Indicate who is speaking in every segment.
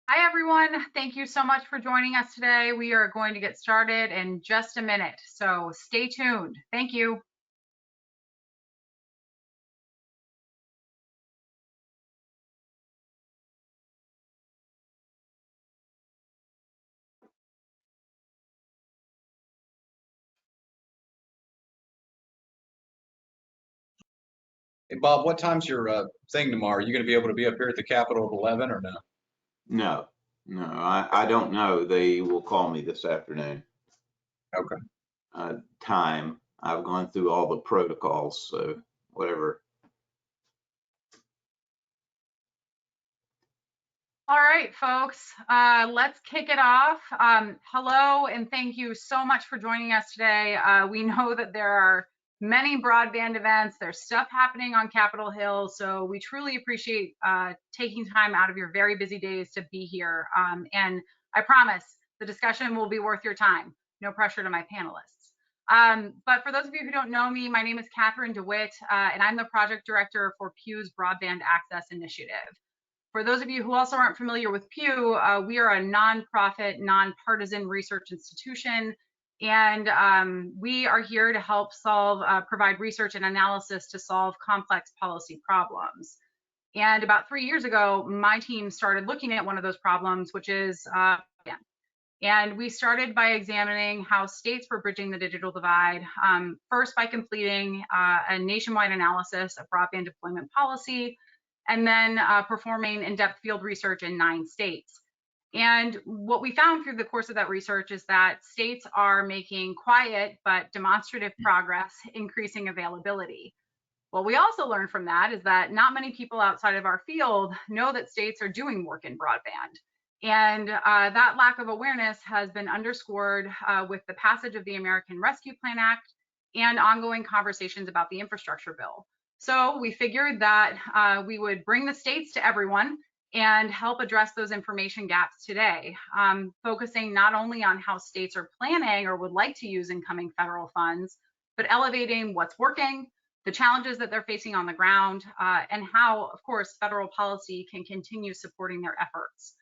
Speaker 1: Hi, everyone. Thank you so much for joining us today. We are going to get started in just a minute, so stay tuned. Thank you.
Speaker 2: Hey, Bob, what time's your thing tomorrow? Are you going to be able to be up here at the Capitol at 11 or no?
Speaker 3: No, I don't know. They will call me this afternoon.
Speaker 2: Okay.
Speaker 3: Time. I've gone through all the protocols, so whatever.
Speaker 1: All right, folks, let's kick it off. Hello, and thank you so much for joining us today. We know that there are many broadband events. There's stuff happening on Capitol Hill, so we truly appreciate taking time out of your very busy days to be here. And I promise the discussion will be worth your time. No pressure to my panelists. But for those of you who don't know me, my name is Kathryn de Wit, and I'm the project director for Pew's Broadband Access Initiative. For those of you who also aren't familiar with Pew, we are a nonprofit, nonpartisan research institution, and we are here to help provide research and analysis to solve complex policy problems. And about 3 years ago, my team started looking at one of those problems, which is and we started by examining how states were bridging the digital divide, first by completing a nationwide analysis of broadband deployment policy, and then performing in-depth field research in 9 states. And what we found through the course of that research is that states are making quiet but demonstrative progress, increasing availability. What we also learned from that is that not many people outside of our field know that states are doing work in broadband. And that lack of awareness has been underscored with the passage of the American Rescue Plan Act and ongoing conversations about the infrastructure bill. So we figured that we would bring the states to everyone and help address those information gaps today, focusing not only on how states are planning or would like to use incoming federal funds, but elevating what's working, the challenges that they're facing on the ground, and how, of course, federal policy can continue supporting their efforts.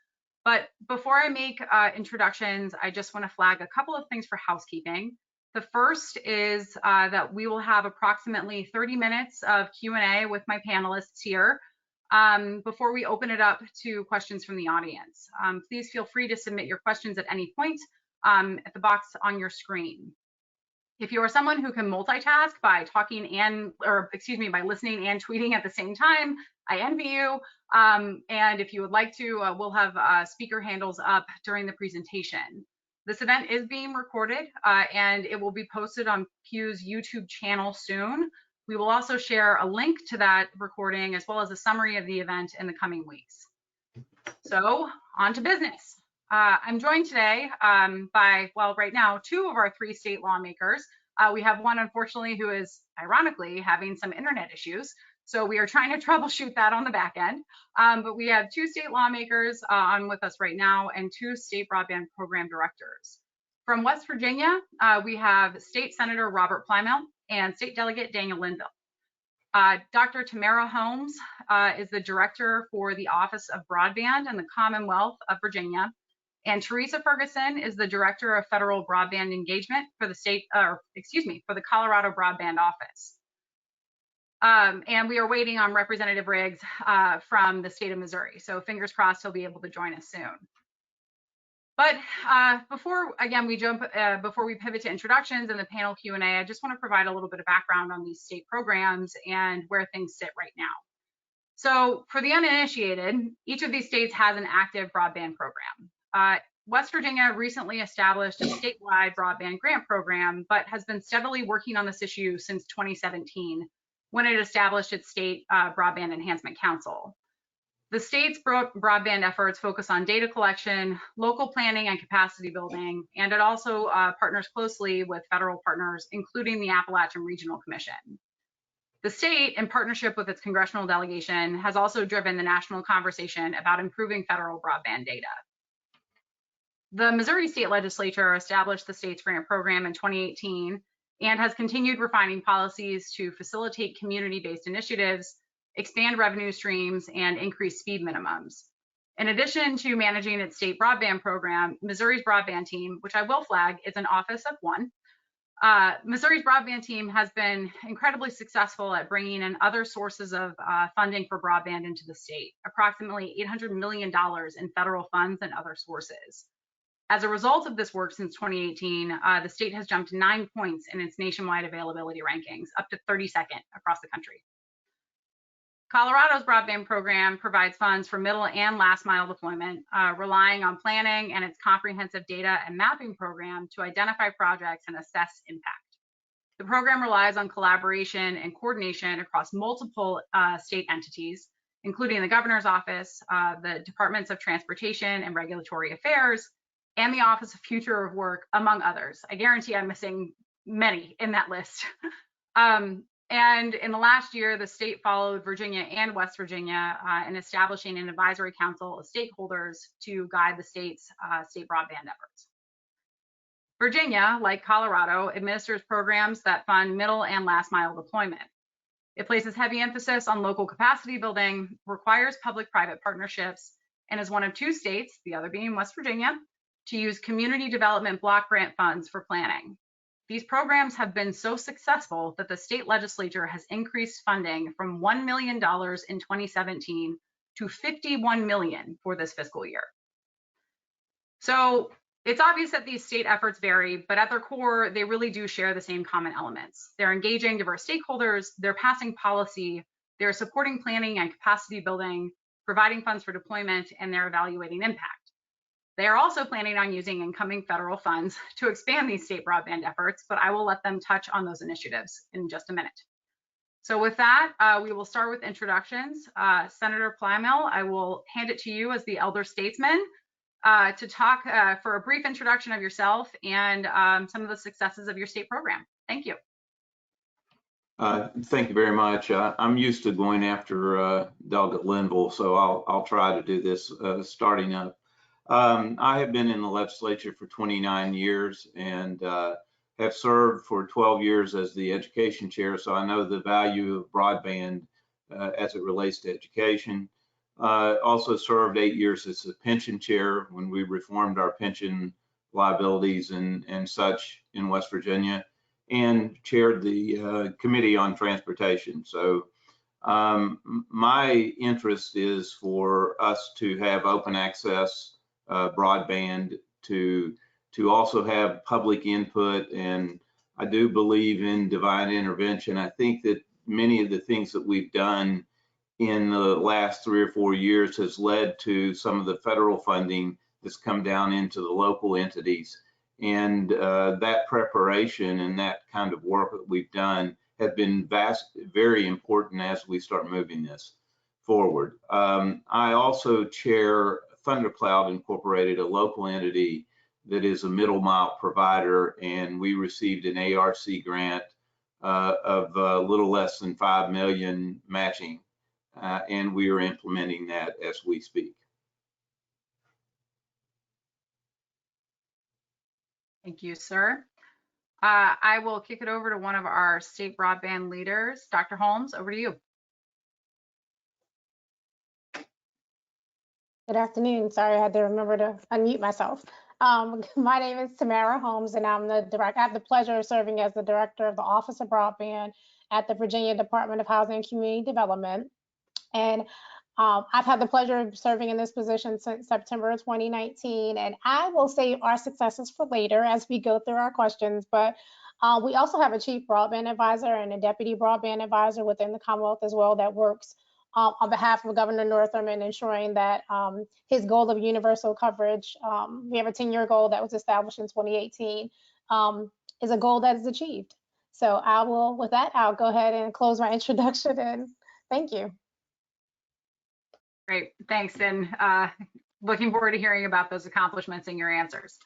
Speaker 1: But before I make introductions, I just want to flag a couple of things for housekeeping. The first is that we will have approximately 30 minutes of Q&A with my panelists here before we open it up to questions from the audience. Please feel free to submit your questions at any point at the box on your screen. If you are someone who can multitask by by listening and tweeting at the same time, I envy you. And if you would like to, we'll have speaker handles up during the presentation. This event is being recorded and it will be posted on Pew's YouTube channel soon. We will also share a link to that recording as well as a summary of the event in the coming weeks. So on to business. I'm joined today by, well, right now, 2 of our 3 state lawmakers. We have one, unfortunately, who is ironically having some internet issues. So we are trying to troubleshoot that on the back end. But we have 2 state lawmakers on with us right now and 2 state broadband program directors. From West Virginia, we have State Senator Robert Plymale and State Delegate Daniel Linville. Dr. Tamarah Holmes is the director for the Office of Broadband in the Commonwealth of Virginia. And Teresa Ferguson is the director of federal broadband engagement for the for the Colorado Broadband Office. And we are waiting on Representative Riggs from the state of Missouri. So fingers crossed he'll be able to join us soon. But before we pivot to introductions and the panel Q&A, I just want to provide a little bit of background on these state programs and where things sit right now. So for the uninitiated, each of these states has an active broadband program. West Virginia recently established a statewide broadband grant program, but has been steadily working on this issue since 2017, when it established its state broadband enhancement council. The state's broadband efforts focus on data collection, local planning and capacity building, and it also partners closely with federal partners, including the Appalachian Regional Commission. The state, in partnership with its congressional delegation, has also driven the national conversation about improving federal broadband data. The Missouri State Legislature established the state's grant program in 2018 and has continued refining policies to facilitate community-based initiatives, expand revenue streams, and increase speed minimums. In addition to managing its state broadband program, Missouri's broadband team, which I will flag, is an office of one. Missouri's broadband team has been incredibly successful at bringing in other sources of funding for broadband into the state, approximately $800 million in federal funds and other sources. As a result of this work since 2018, the state has jumped 9 points in its nationwide availability rankings, up to 32nd across the country. Colorado's broadband program provides funds for middle and last mile deployment, relying on planning and its comprehensive data and mapping program to identify projects and assess impact. The program relies on collaboration and coordination across multiple state entities, including the governor's office, the Departments of Transportation and Regulatory Affairs, and the Office of Future of Work, among others. I guarantee I'm missing many in that list. And in the last year, the state followed Virginia and West Virginia in establishing an advisory council of stakeholders to guide the state's state broadband efforts. Virginia, like Colorado, administers programs that fund middle and last mile deployment. It places heavy emphasis on local capacity building, requires public-private partnerships, and is one of 2 states, the other being West Virginia, to use community development block grant funds for planning. These programs have been so successful that the state legislature has increased funding from $1 million in 2017 to $51 million for this fiscal year. So it's obvious that these state efforts vary, but at their core, they really do share the same common elements. They're engaging diverse stakeholders, they're passing policy, they're supporting planning and capacity building, providing funds for deployment, and they're evaluating impact. They are also planning on using incoming federal funds to expand these state broadband efforts, but I will let them touch on those initiatives in just a minute. So with that, we will start with introductions. Senator Plymale, I will hand it to you as the elder statesman to talk for a brief introduction of yourself and some of the successes of your state program. Thank you.
Speaker 3: Thank you very much. I'm used to going after Delegate Linville, so I'll try to do this starting up. I have been in the legislature for 29 years and have served for 12 years as the education chair, so I know the value of broadband as it relates to education. Also served 8 years as the pension chair when we reformed our pension liabilities and such in West Virginia, and chaired the Committee on Transportation. So my interest is for us to have open access broadband, to also have public input, and I do believe in divine intervention. I think that many of the things that we've done in the last 3 or 4 years has led to some of the federal funding that's come down into the local entities, and that preparation and that kind of work that we've done have been very important as we start moving this forward. I also chair Thundercloud Incorporated, a local entity that is a middle mile provider, and we received an ARC grant of a little less than $5 million matching, and we are implementing that as we speak.
Speaker 1: Thank you, sir. I will kick it over to one of our state broadband leaders. Dr. Holmes, over to you.
Speaker 4: Good afternoon. Sorry, I had to remember to unmute myself. My name is Tamarah Holmes, and I'm the director. I have the pleasure of serving as the director of the Office of Broadband at the Virginia Department of Housing and Community Development. And I've had the pleasure of serving in this position since September of 2019. And I will save our successes for later as we go through our questions. But we also have a chief broadband advisor and a deputy broadband advisor within the Commonwealth as well that works on behalf of Governor Northam and ensuring that his goal of universal coverage, we have a 10-year goal that was established in 2018, is a goal that is achieved. So I will, with that, I'll go ahead and close my introduction, and thank you.
Speaker 1: Great, thanks, and looking forward to hearing about those accomplishments and your answers.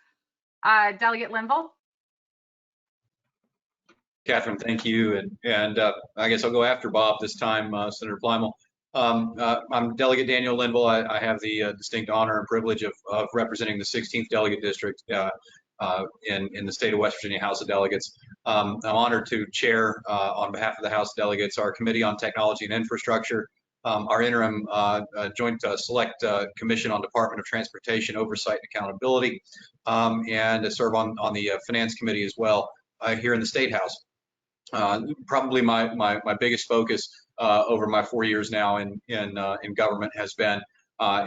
Speaker 1: Delegate Linville.
Speaker 2: Kathryn, thank you, and I guess I'll go after Bob this time, Senator Plymale. I'm Delegate Daniel Linville. I have the distinct honor and privilege of representing the 16th Delegate District in the state of West Virginia House of Delegates. I'm honored to chair on behalf of the House of Delegates our Committee on Technology and Infrastructure, our interim joint select commission on Department of Transportation Oversight and Accountability, and to serve on the Finance Committee as well here in the State House. Probably my biggest focus over my 4 years now in government has been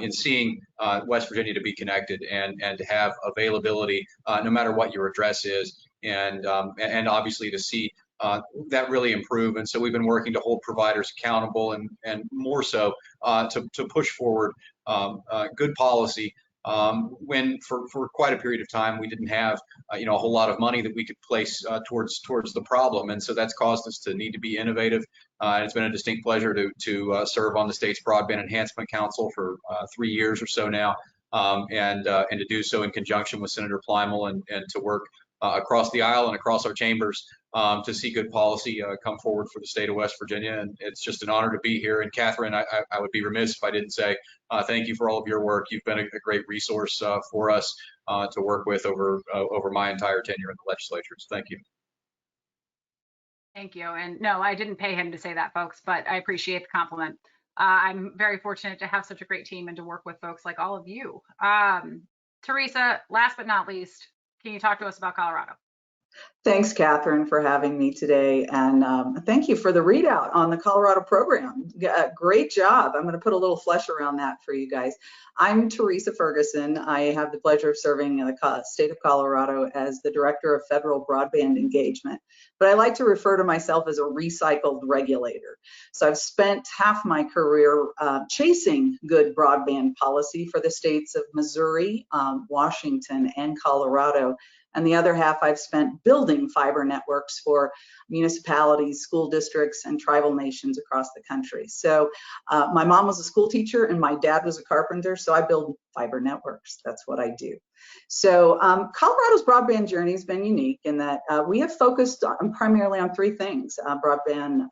Speaker 2: in seeing West Virginia to be connected and to have availability no matter what your address is, and obviously to see that really improve. And so we've been working to hold providers accountable and more so to push forward good policy when for quite a period of time we didn't have a whole lot of money that we could place towards the problem, and so that's caused us to need to be innovative. And it's been a distinct pleasure to serve on the state's Broadband Enhancement Council for 3 years or so now, and to do so in conjunction with Senator Plymale and to work across the aisle and across our chambers to see good policy come forward for the state of West Virginia. And it's just an honor to be here. And Kathryn, I would be remiss if I didn't say thank you for all of your work. You've been a great resource for us to work with over my entire tenure in the legislature. So thank you.
Speaker 1: Thank you. And no, I didn't pay him to say that, folks, but I appreciate the compliment. I'm very fortunate to have such a great team and to work with folks like all of you. Teresa, last but not least, can you talk to us about Colorado?
Speaker 5: Thanks, Kathryn, for having me today. And thank you for the readout on the Colorado program. Great job. I'm going to put a little flesh around that for you guys. I'm Teresa Ferguson. I have the pleasure of serving in the state of Colorado as the Director of Federal Broadband Engagement. But I like to refer to myself as a recycled regulator. So I've spent half my career chasing good broadband policy for the states of Missouri, Washington, and Colorado. And the other half I've spent building fiber networks for municipalities, school districts, and tribal nations across the country. So my mom was a school teacher and my dad was a carpenter, so I build fiber networks. That's what I do. So Colorado's broadband journey has been unique in that we have focused primarily on 3 things: broadband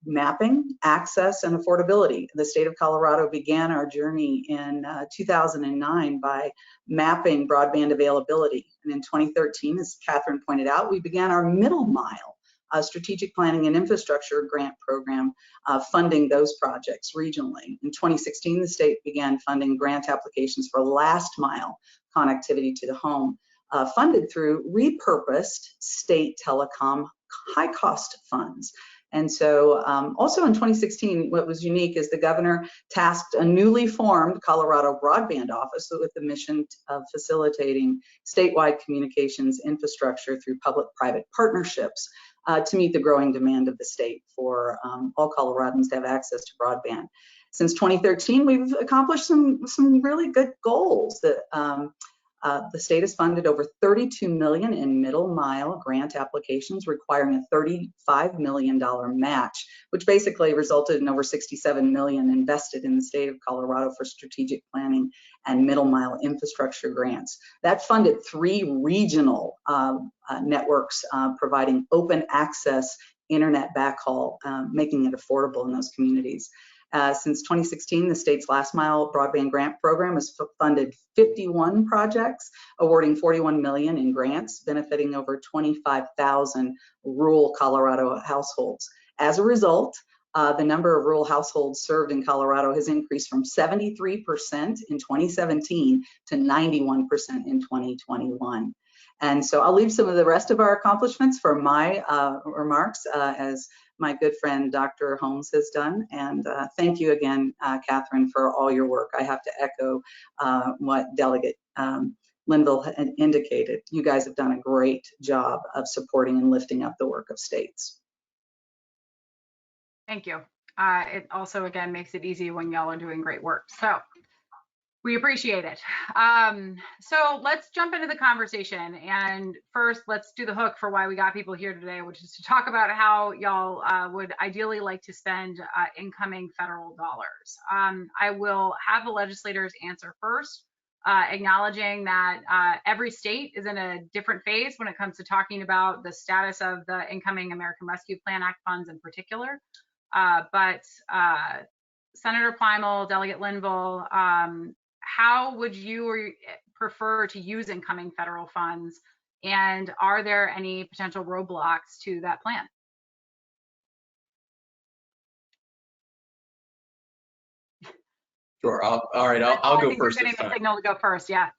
Speaker 5: mapping, access, and affordability. The state of Colorado began our journey in 2009 by mapping broadband availability. And in 2013, as Kathryn pointed out, we began our middle mile strategic planning and infrastructure grant program, funding those projects regionally. In 2016, the state began funding grant applications for last mile connectivity to the home, funded through repurposed state telecom high cost funds. And so also in 2016, what was unique is the governor tasked a newly formed Colorado Broadband Office with the mission of facilitating statewide communications infrastructure through public-private partnerships to meet the growing demand of the state for all Coloradans to have access to broadband. Since 2013, we've accomplished some really good goals. That the state has funded over $32 million in middle mile grant applications requiring a $35 million match, which basically resulted in over $67 million invested in the state of Colorado for strategic planning and middle mile infrastructure grants. That funded 3 regional networks providing open access internet backhaul, making it affordable in those communities. Since 2016, the state's last mile broadband grant program has funded 51 projects, awarding $41 million in grants, benefiting over 25,000 rural Colorado households. As a result, the number of rural households served in Colorado has increased from 73% in 2017 to 91% in 2021. And so I'll leave some of the rest of our accomplishments for my remarks as my good friend Dr. Holmes has done. And thank you again, Kathryn, for all your work. I have to echo what Delegate Linville had indicated. You guys have done a great job of supporting and lifting up the work of states.
Speaker 1: Thank you. It also, again, makes it easy when y'all are doing great work. So we appreciate it. So let's jump into the conversation. And first, let's do the hook for why we got people here today, which is to talk about how y'all would ideally like to spend incoming federal dollars. I will have the legislators answer first, acknowledging that every state is in a different phase when it comes to talking about the status of the incoming American Rescue Plan Act funds in particular. But Senator Plymale, Delegate Linville, how would you prefer to use incoming federal funds? And are there any potential roadblocks to that plan?
Speaker 2: Sure. All right.
Speaker 1: That's
Speaker 2: I'll
Speaker 1: all I
Speaker 2: go
Speaker 1: think you're
Speaker 2: first
Speaker 1: getting
Speaker 2: this
Speaker 1: the
Speaker 2: time.
Speaker 1: signal to go first. Yeah.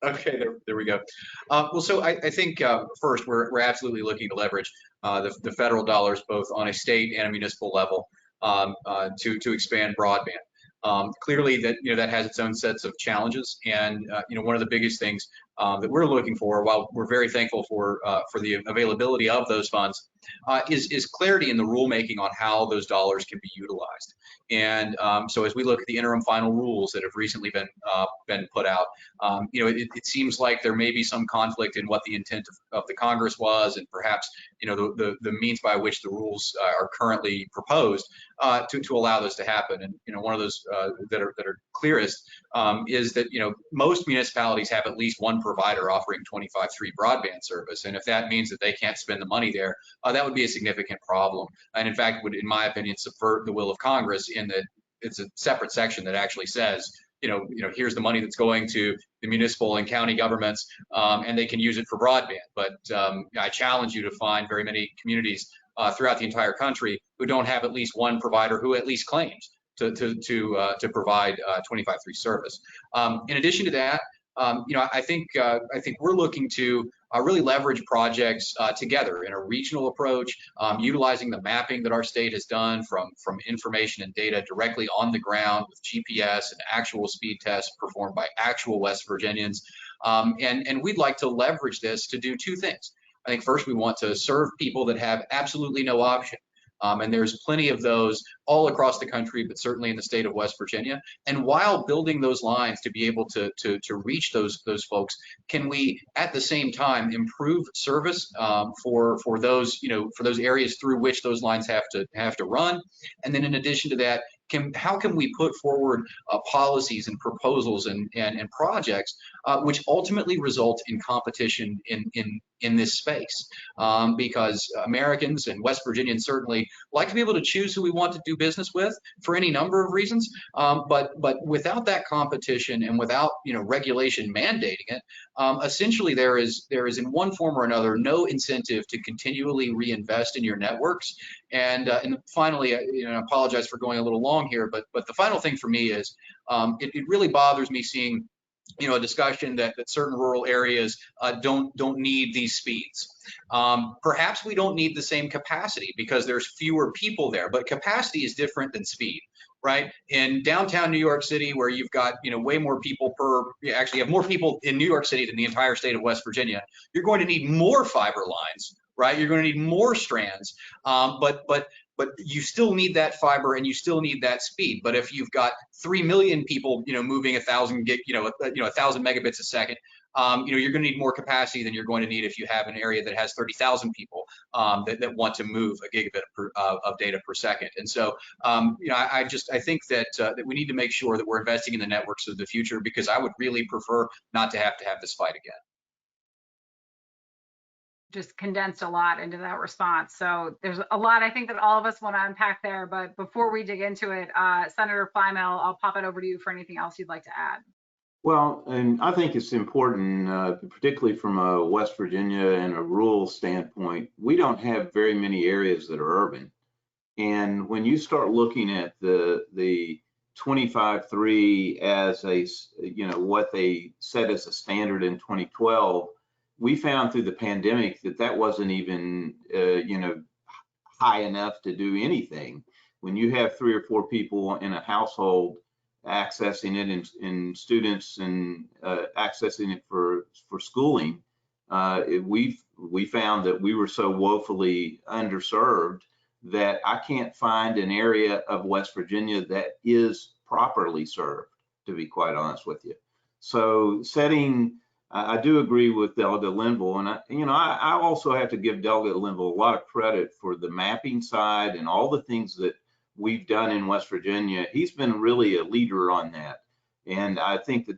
Speaker 2: Okay, there we go. Well, so I think first we're absolutely looking to leverage the federal dollars both on a state and a municipal level to expand broadband. Clearly, that has its own sets of challenges, and one of the biggest things that we're looking for, while we're very thankful for the availability of those funds, is clarity in the rulemaking on how those dollars can be utilized. And so as we look at the interim final rules that have recently been put out, it seems like there may be some conflict in what the intent of the Congress was, and perhaps the means by which the rules are currently proposed to allow this to happen. And one of those that are clearest is that most municipalities have at least one provider offering 25/3 broadband service, and if that means that they can't spend the money there, that would be a significant problem, and in fact would, in my opinion, subvert the will of Congress in that it's a separate section that actually says, here's the money that's going to the municipal and county governments, and they can use it for broadband. But I challenge you to find very many communities throughout the entire country who don't have at least one provider who at least claims to provide 25/3 service. In addition to that, I think we're looking to really leverage projects together in a regional approach, utilizing the mapping that our state has done from information and data directly on the ground with GPS and actual speed tests performed by actual West Virginians. And we'd like to leverage this to do two things. I think first, we want to serve people that have absolutely no option. And there's plenty of those all across the country, but certainly in the state of West Virginia. And while building those lines to be able to reach those folks, can we at the same time improve service for those for those areas through which those lines have to run? And then in addition to that, how can we put forward policies and proposals and projects which ultimately result in competition in this space? Because Americans and West Virginians certainly like to be able to choose who we want to do business with for any number of reasons, but without that competition and without regulation mandating it, essentially there is in one form or another no incentive to continually reinvest in your networks. And finally, I apologize for going a little long here, but the final thing for me is it really bothers me seeing a discussion that certain rural areas don't need these speeds. Perhaps we don't need the same capacity because there's fewer people there, but capacity is different than speed, right? In downtown New York City, where you've got way more people you actually have more people in New York City than the entire state of West Virginia, you're going to need more fiber lines, right? You're going to need more strands, but you still need that fiber and you still need that speed. But if you've got 3 million people, moving 1,000 gig, 1,000 megabits a second, you're going to need more capacity than you're going to need if you have an area that has 30,000 people that want to move a gigabit of data per second. And so, I think that we need to make sure that we're investing in the networks of the future, because I would really prefer not to have this fight again.
Speaker 1: Just condensed a lot into that response. So there's a lot I think that all of us want to unpack there, but before we dig into it, Senator Plymale, I'll pop it over to you for anything else you'd like to add.
Speaker 3: Well, and I think it's important, particularly from a West Virginia and a rural standpoint, we don't have very many areas that are urban. And when you start looking at the 25/3 as what they set as a standard in 2012, we found through the pandemic that wasn't even, high enough to do anything. When you have 3 or 4 people in a household accessing it, and students and accessing it for schooling, we found that we were so woefully underserved that I can't find an area of West Virginia that is properly served, to be quite honest with you. So I do agree with Delegate Linville, and I also have to give Delegate Linville a lot of credit for the mapping side and all the things that we've done in West Virginia. He's been really a leader on that, and I think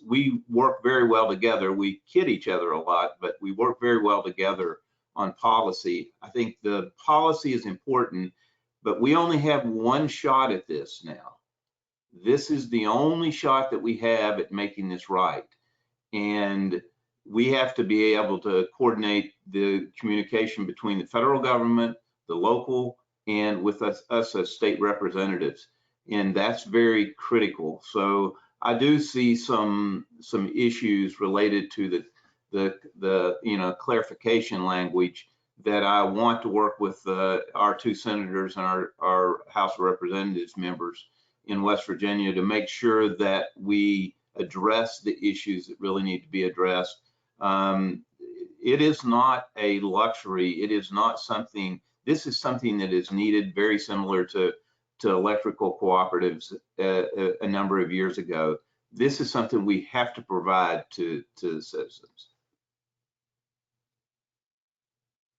Speaker 3: we work very well together. We kid each other a lot, but we work very well together on policy. I think the policy is important, but we only have one shot at this now. This is the only shot that we have at making this right. And we have to be able to coordinate the communication between the federal government, the local, and with us as state representatives. and that's very critical. So I do see some issues related to the clarification language that I want to work with our two senators and our House of Representatives members in West Virginia to make sure that we address the issues that really need to be addressed. It is not a luxury. It is not something, this is something that is needed, very similar to electrical cooperatives a number of years ago. This is something we have to provide to the citizens.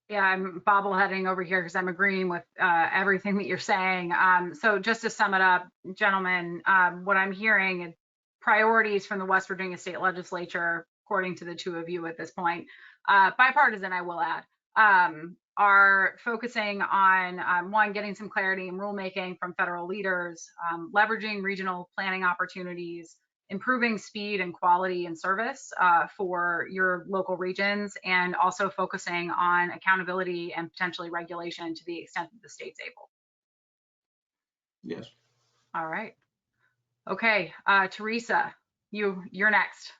Speaker 1: Yeah, I'm bobbleheading over here because I'm agreeing with everything that you're saying. So just to sum it up, gentlemen, what I'm hearing is priorities from the West Virginia State Legislature, according to the two of you at this point, bipartisan, I will add, are focusing on one, getting some clarity in rulemaking from federal leaders, leveraging regional planning opportunities, improving speed and quality and service for your local regions, and also focusing on accountability and potentially regulation to the extent that the state's able.
Speaker 3: Yes.
Speaker 1: All right. Okay, Teresa, you're next.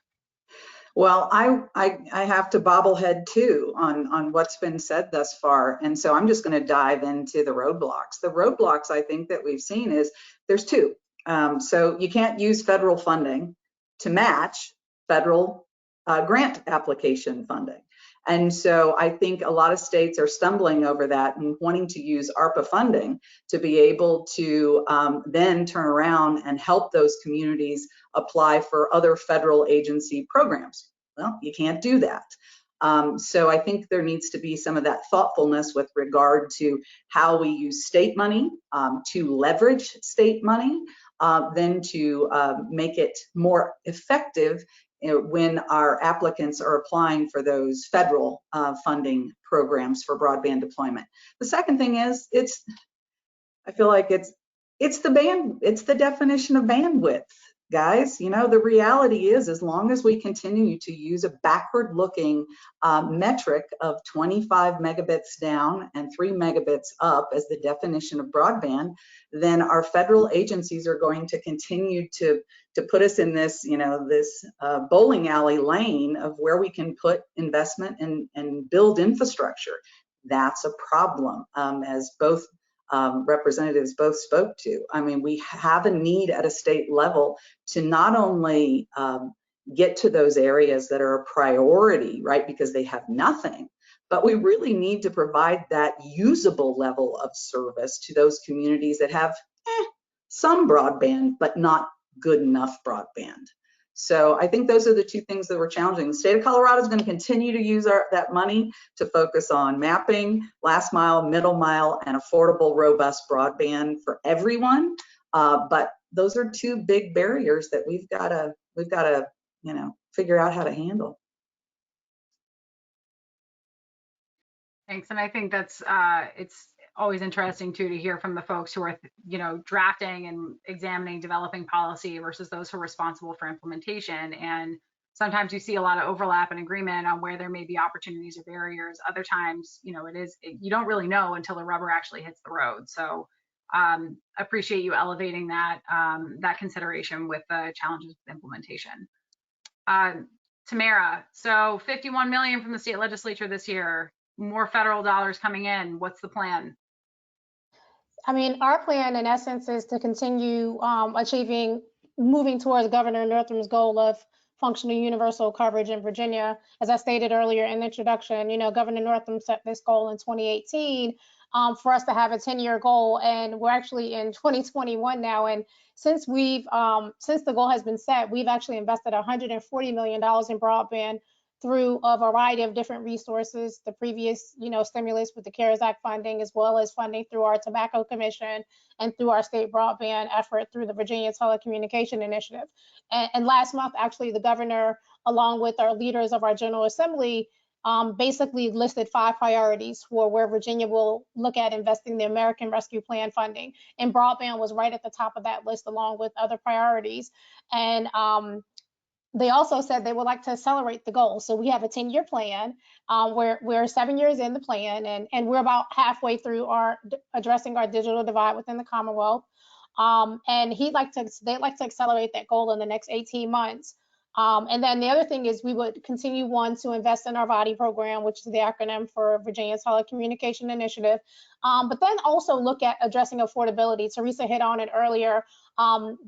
Speaker 5: Well, I have to bobblehead too on what's been said thus far. And so I'm just going to dive into the roadblocks. The roadblocks I think that we've seen is there's two. So you can't use federal funding to match federal grant application funding. And so I think a lot of states are stumbling over that and wanting to use ARPA funding to be able to then turn around and help those communities apply for other federal agency programs. Well, you can't do that. So I think there needs to be some of that thoughtfulness with regard to how we use state money to leverage state money, then to make it more effective when our applicants are applying for those federal funding programs for broadband deployment. The second thing is I feel like it's the definition of bandwidth, guys. You know, the reality is as long as we continue to use a backward looking metric of 25 megabits down and 3 megabits up as the definition of broadband, then our federal agencies are going to continue to put us in this, you know, this bowling alley lane of where we can put investment and build infrastructure. That's a problem, as both representatives both spoke to. I mean, we have a need at a state level to not only get to those areas that are a priority, right, because they have nothing, but we really need to provide that usable level of service to those communities that have some broadband, but not good enough broadband. So I think those are the two things that we're challenging. The state of Colorado is going to continue to use that money to focus on mapping, last mile, middle mile, and affordable, robust broadband for everyone. But those are two big barriers that we've got to, you know, figure out how to handle.
Speaker 1: Thanks, and I think that's it's always interesting too to hear from the folks who are, you know, drafting and examining, developing policy versus those who are responsible for implementation. And sometimes you see a lot of overlap and agreement on where there may be opportunities or barriers. Other times, you know, you don't really know until the rubber actually hits the road. So appreciate you elevating that that consideration with the challenges with implementation. Tamarah, so 51 million from the state legislature this year, more federal dollars coming in. What's the plan?
Speaker 4: I mean, our plan in essence is to continue moving towards Governor Northam's goal of functional universal coverage in Virginia. As I stated earlier in the introduction, you know, Governor Northam set this goal in 2018 for us to have a 10-year goal, and we're actually in 2021 now. And since the goal has been set, we've actually invested $140 million in broadband through a variety of different resources, the previous, you know, stimulus with the CARES Act funding, as well as funding through our Tobacco Commission and through our state broadband effort through the Virginia Telecommunication Initiative. And last month, actually, the governor, along with our leaders of our General Assembly, basically listed 5 priorities for where Virginia will look at investing the American Rescue Plan funding. And broadband was right at the top of that list, along with other priorities. And they also said they would like to accelerate the goal. So we have a 10-year plan. We're 7 years in the plan, and we're about halfway through addressing our digital divide within the Commonwealth. And they'd like to accelerate that goal in the next 18 months. And then the other thing is we would continue to invest in our VODI program, which is the acronym for Virginia Telecommunication Initiative, but then also look at addressing affordability. Teresa hit on it earlier,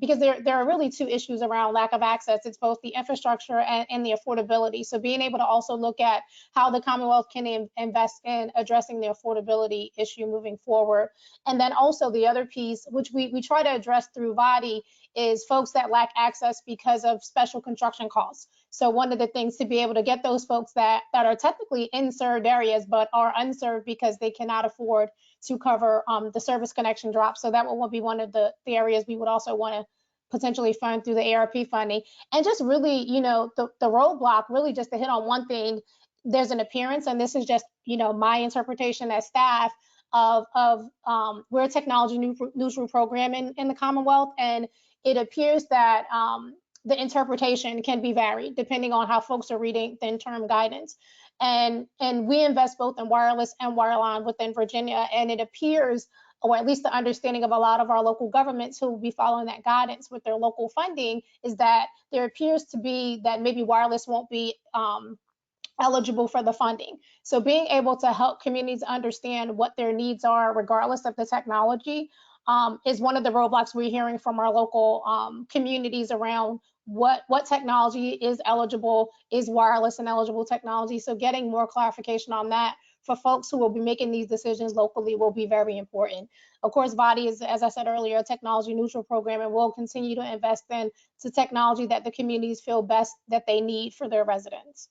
Speaker 4: because there are really two issues around lack of access. It's both the infrastructure and the affordability. So being able to also look at how the Commonwealth can invest in addressing the affordability issue moving forward. And then also the other piece, which we try to address through VODI, is folks that lack access because of special construction costs. So one of the things to be able to get those folks that are technically in served areas but are unserved because they cannot afford to cover the service connection drop. So that will be one of the areas we would also want to potentially fund through the ARP funding. And just really, the roadblock, really just to hit on one thing, there's an appearance, and this is just, my interpretation as staff of we're a technology neutral program in the Commonwealth, and it appears that the interpretation can be varied depending on how folks are reading the interim guidance. And we invest both in wireless and wireline within Virginia, and it appears, or at least the understanding of a lot of our local governments who will be following that guidance with their local funding, is that there appears to be that maybe wireless won't be eligible for the funding. So being able to help communities understand what their needs are regardless of the technology is one of the roadblocks we're hearing from our local communities around what technology is eligible, is wireless and eligible technology. So getting more clarification on that for folks who will be making these decisions locally will be very important. Of course, VODI is, as I said earlier, a technology neutral program, and we'll continue to invest in to technology that the communities feel best that they need for their residents.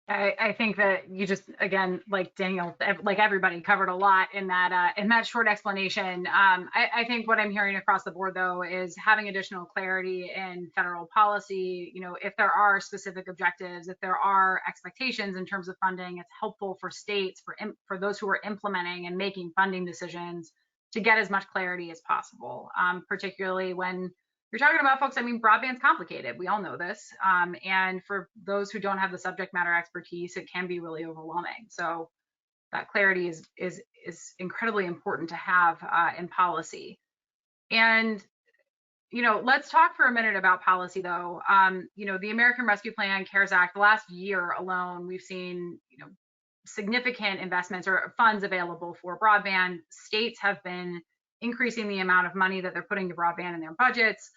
Speaker 1: I think that you just, again, like Daniel, like everybody covered a lot in that short explanation. I think what I'm hearing across the board, though, is having additional clarity in federal policy. If there are specific objectives, if there are expectations in terms of funding, it's helpful for states, for those who are implementing and making funding decisions, to get as much clarity as possible, particularly when you're talking about folks. I mean, broadband's complicated. We all know this. And for those who don't have the subject matter expertise, it can be really overwhelming. So that clarity is incredibly important to have in policy. And, let's talk for a minute about policy, though. The American Rescue Plan, CARES Act, the last year alone, we've seen, significant investments or funds available for broadband. States have been increasing the amount of money that they're putting to broadband in their budgets.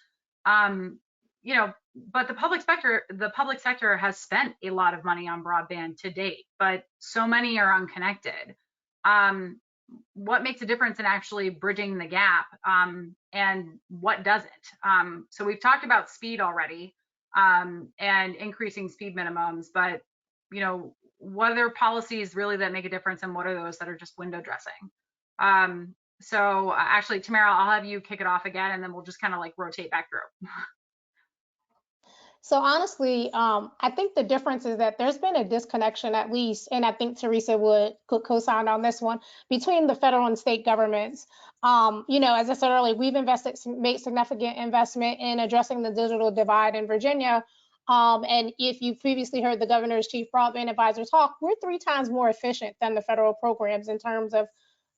Speaker 1: But the public sector has spent a lot of money on broadband to date, but so many are unconnected. What makes a difference in actually bridging the gap, and what doesn't? So we've talked about speed already, and increasing speed minimums, but what are policies really that make a difference, and what are those that are just window dressing? So actually, Tamarah, I'll have you kick it off again, and then we'll just kind of like rotate back through.
Speaker 4: So honestly, I think the difference is that there's been a disconnection, at least, and I think Teresa could co-sign on this one, between the federal and state governments. As I said earlier, we've made significant investment in addressing the digital divide in Virginia. And if you previously heard the governor's chief broadband advisor talk, we're 3 times more efficient than the federal programs in terms of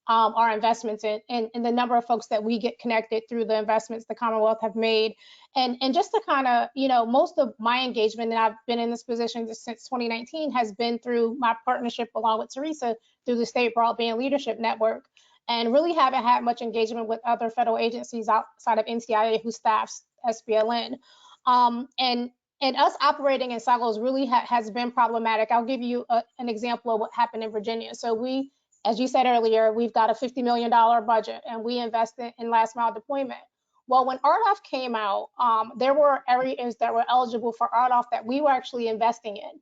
Speaker 4: our investments and the number of folks that we get connected through the investments the Commonwealth have made. And just to kind of, most of my engagement, and I've been in this position since 2019, has been through my partnership along with Teresa through the State Broadband Leadership Network, and really haven't had much engagement with other federal agencies outside of NTIA who staffs SBLN. And us operating in silos really has been problematic. I'll give you an example of what happened in Virginia. So we, as you said earlier, we've got a $50 million budget, and we invested in last mile deployment. Well, when RDOF came out, there were areas that were eligible for RDOF that we were actually investing in.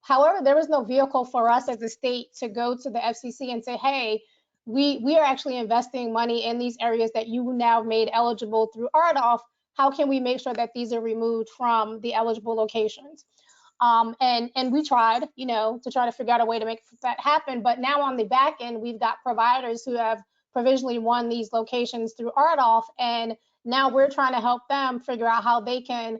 Speaker 4: However, there was no vehicle for us as a state to go to the FCC and say, hey, we are actually investing money in these areas that you now made eligible through RDOF. How can we make sure that these are removed from the eligible locations? And we tried, to try to figure out a way to make that happen. But now on the back end, we've got providers who have provisionally won these locations through RDOF, and now we're trying to help them figure out how they can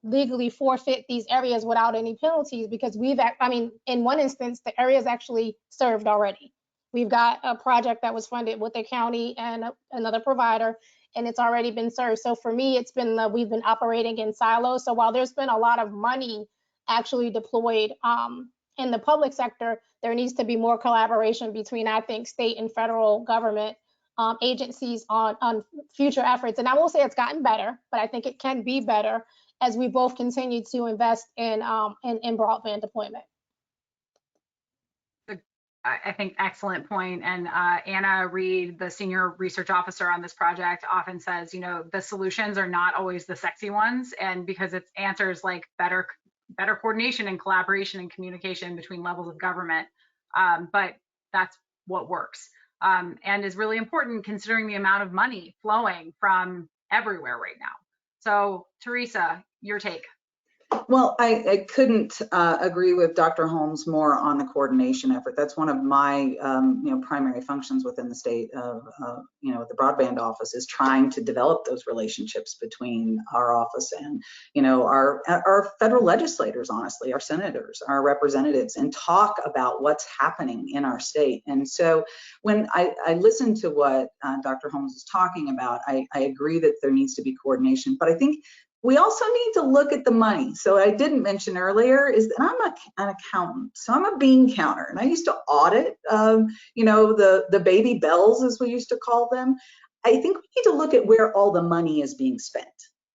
Speaker 4: legally forfeit these areas without any penalties, because in one instance, the area is actually served already. We've got a project that was funded with the county and another provider, and it's already been served. So for me, it's been we've been operating in silos. So while there's been a lot of money actually deployed in the public sector, there needs to be more collaboration between, I think, state and federal government agencies on future efforts. And I will say it's gotten better, but I think it can be better as we both continue to invest in broadband deployment.
Speaker 1: I think excellent point. And Anna Reed, the senior research officer on this project, often says, you know, the solutions are not always the sexy ones, and because it's answers like better coordination and collaboration and communication between levels of government. But that's what works and is really important considering the amount of money flowing from everywhere right now. So Teresa, your take.
Speaker 5: Well, I couldn't agree with Dr. Holmes more on the coordination effort. That's one of my primary functions within the state of the broadband office, is trying to develop those relationships between our office and our federal legislators, honestly, our senators, our representatives, and talk about what's happening in our state. And so when I listen to what Dr. Holmes is talking about, I agree that there needs to be coordination, but I think we also need to look at the money. So I didn't mention earlier is that I'm an accountant. So I'm a bean counter, and I used to audit, the baby bells, as we used to call them. I think we need to look at where all the money is being spent.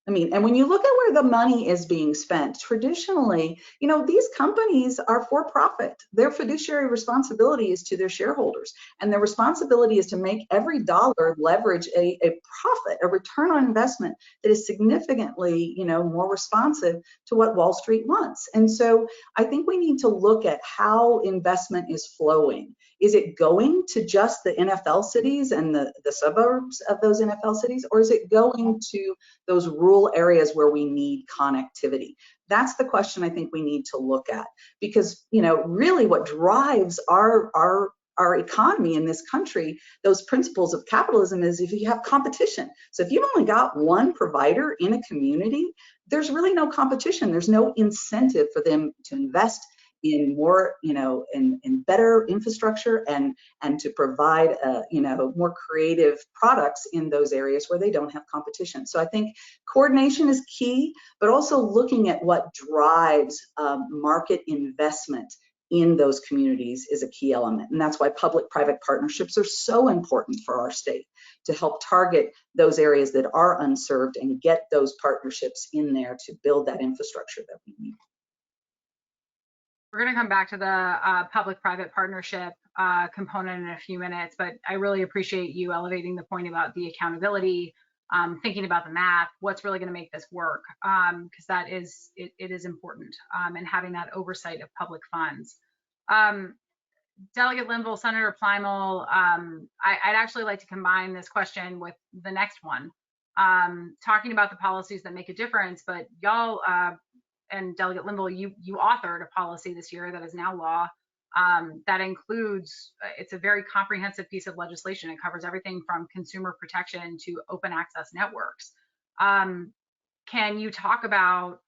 Speaker 5: I mean, and when you look at where the money is being spent, traditionally, these companies are for profit. Their fiduciary responsibility is to their shareholders, and their responsibility is to make every dollar leverage a profit, a return on investment that is significantly, more responsive to what Wall Street wants. And so I think we need to look at how investment is flowing. Is it going to just the NFL cities and the suburbs of those NFL cities, or is it going to those rural areas where we need connectivity? That's the question I think we need to look at, because really what drives our economy in this country, those principles of capitalism, is if you have competition. So if you've only got one provider in a community, there's really no competition. There's no incentive for them to invest in more, in better infrastructure and to provide, more creative products in those areas where they don't have competition. So I think coordination is key, but also looking at what drives market investment in those communities is a key element. And that's why public-private partnerships are so important for our state, to help target those areas that are unserved and get those partnerships in there to build that infrastructure that we need.
Speaker 1: We're going to come back to the public-private partnership component in a few minutes, but I really appreciate you elevating the point about the accountability, thinking about the math, what's really going to make this work, because that is, it is important, and having that oversight of public funds. Delegate Linville, Senator Plymale, I'd actually like to combine this question with the next one, talking about the policies that make a difference, but y'all, and Delegate Linville, you authored a policy this year that is now law that includes, it's a very comprehensive piece of legislation. It covers everything from consumer protection to open access networks. Can you talk about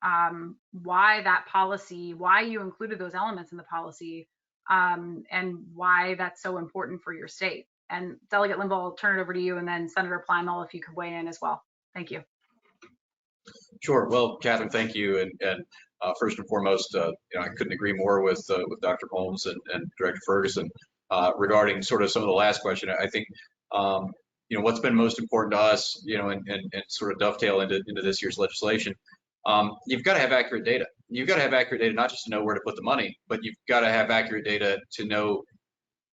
Speaker 1: why that policy, why you included those elements in the policy, and why that's so important for your state? And Delegate Linville, I'll turn it over to you, and then Senator Plymale, if you could weigh in as well. Thank you.
Speaker 2: Sure. Well, Kathryn, thank you. And first and foremost, I couldn't agree more with Dr. Holmes and Director Ferguson regarding sort of some of the last question. I think, what's been most important to us, and sort of dovetail into this year's legislation, you've got to have accurate data. You've got to have accurate data, not just to know where to put the money, but you've got to have accurate data to know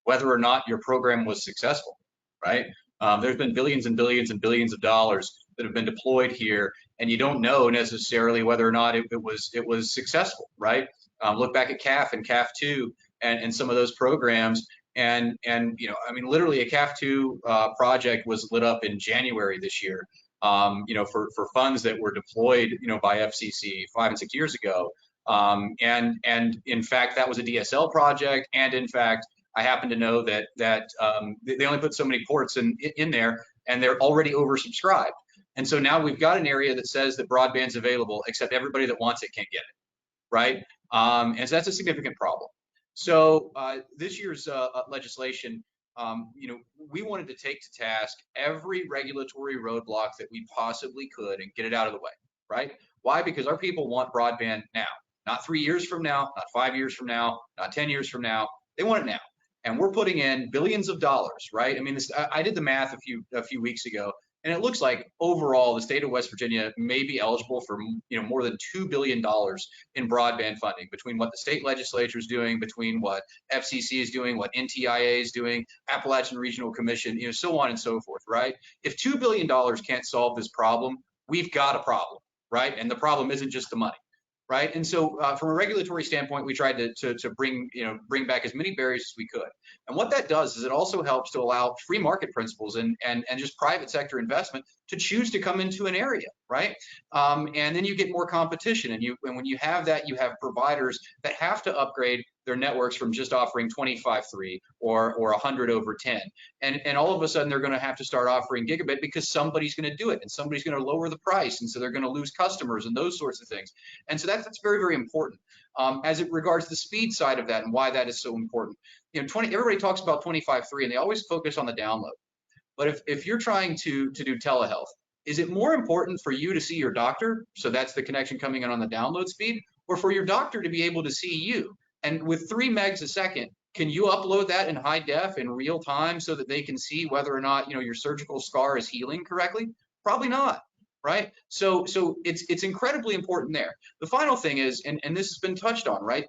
Speaker 2: whether or not your program was successful, right? There's been billions and billions and billions of dollars that have been deployed here, and you don't know necessarily whether or not it was successful, right? Look back at CAF and CAF 2 and some of those programs, and literally a CAF 2 project was lit up in January this year, for funds that were deployed, by FCC 5 and 6 years ago, and in fact that was a DSL project, and in fact I happen to know that they only put so many ports in there, and they're already oversubscribed. And so now we've got an area that says that broadband's available, except everybody that wants it can't get it, right? And so that's a significant problem. So this year's legislation we wanted to take to task every regulatory roadblock that we possibly could and get it out of the way, right? Why? Because our people want broadband now, not 3 years from now, not 5 years from now, not 10 years from now. They want it now. And we're putting in billions of dollars, right? I mean, I did the math a few weeks ago, and it looks like overall the state of West Virginia may be eligible for more than $2 billion in broadband funding between what the state legislature is doing, between what FCC is doing, what NTIA is doing, Appalachian Regional Commission, so on and so forth, right? If $2 billion can't solve this problem, we've got a problem, right? And the problem isn't just the money. Right, and so from a regulatory standpoint, we tried to bring back as many barriers as we could. And what that does is it also helps to allow free market principles and just private sector investment to choose to come into an area, right? And then you get more competition, and when you have that, you have providers that have to upgrade their networks from just offering 25/3 or 100/10, and all of a sudden they're going to have to start offering gigabit because somebody's going to do it, and somebody's going to lower the price, and so they're going to lose customers and those sorts of things. And so that's very, very important. As it regards the speed side of that and why that is so important, everybody talks about 25/3 and they always focus on the download. But if you're trying to do telehealth, is it more important for you to see your doctor, so that's the connection coming in on the download speed, or for your doctor to be able to see you? And with 3 megs a second, can you upload that in high def in real time so that they can see whether or not your surgical scar is healing correctly? Probably not, right? So it's incredibly important there. The final thing is, and this has been touched on, right?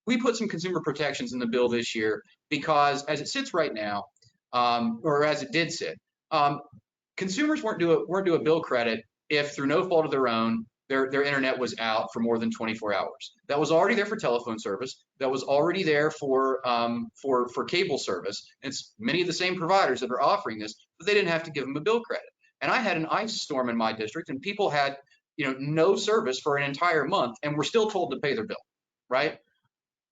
Speaker 2: We put some consumer protections in the bill this year because as it sits right now, or as it did sit, consumers weren't due a bill credit if through no fault of their own, their internet was out for more than 24 hours. That was already there for telephone service. That was already there for cable service. It's many of the same providers that are offering this, but they didn't have to give them a bill credit. And I had an ice storm in my district, and people had no service for an entire month, and were still told to pay their bill, right?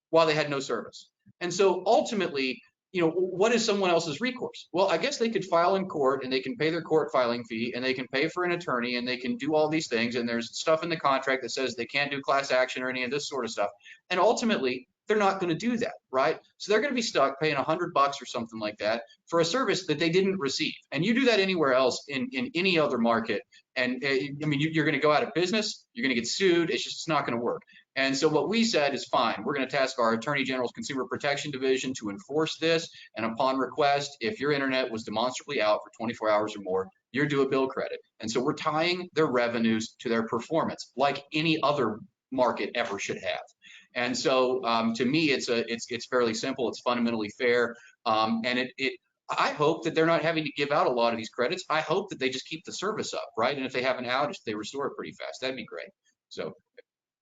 Speaker 2: While they had no service. And so ultimately, what is someone else's recourse? Well, I guess they could file in court and they can pay their court filing fee and they can pay for an attorney and they can do all these things. And there's stuff in the contract that says they can't do class action or any of this sort of stuff. And ultimately, they're not going to do that, right? So they're going to be stuck paying $100 or something like that for a service that they didn't receive. And you do that anywhere else in any other market. And I mean, you're going to go out of business. You're going to get sued. It's not going to work. And so what we said is fine. We're going to task our Attorney General's Consumer Protection Division to enforce this. And upon request, if your internet was demonstrably out for 24 hours or more, you're due a bill credit. And so we're tying their revenues to their performance, like any other market ever should have. And so to me, it's fairly simple. It's fundamentally fair. And I hope that they're not having to give out a lot of these credits. I hope that they just keep the service up, right? And if they have an outage, they restore it pretty fast. That'd be great. So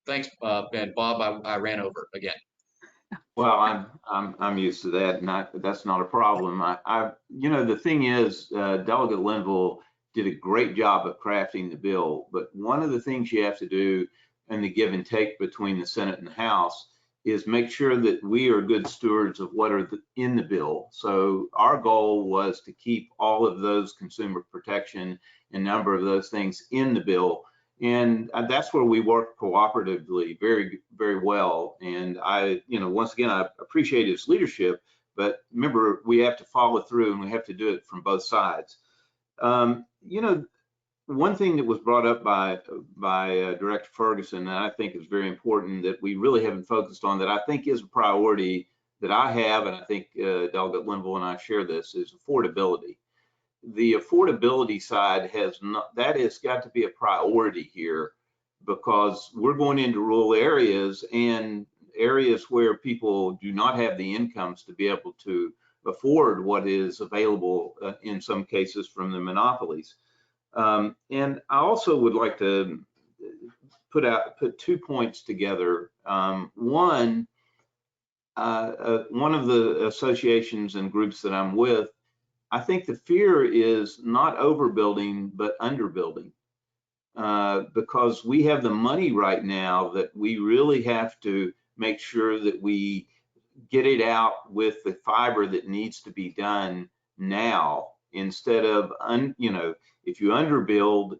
Speaker 2: thanks, and Bob, I ran over again.
Speaker 3: Well, I'm used to that, and that's not a problem. The thing is, Delegate Linville did a great job of crafting the bill, but one of the things you have to do in the give and take between the Senate and the House is make sure that we are good stewards of what are in the bill. So our goal was to keep all of those consumer protection and number of those things in the bill. And that's where we work cooperatively very, very well. And once again, I appreciate his leadership, but remember, we have to follow through and we have to do it from both sides. One thing that was brought up by Director Ferguson, and I think is very important that we really haven't focused on, that I think is a priority that I have, and I think Delegate Linville and I share this, is affordability. The affordability side has got to be a priority here, because we're going into rural areas and areas where people do not have the incomes to be able to afford what is available in some cases from the monopolies. And I also would like to put 2 points together. One of the associations and groups that I'm with, I think the fear is not overbuilding, but underbuilding, because we have the money right now that we really have to make sure that we get it out with the fiber that needs to be done now, instead of, if you underbuild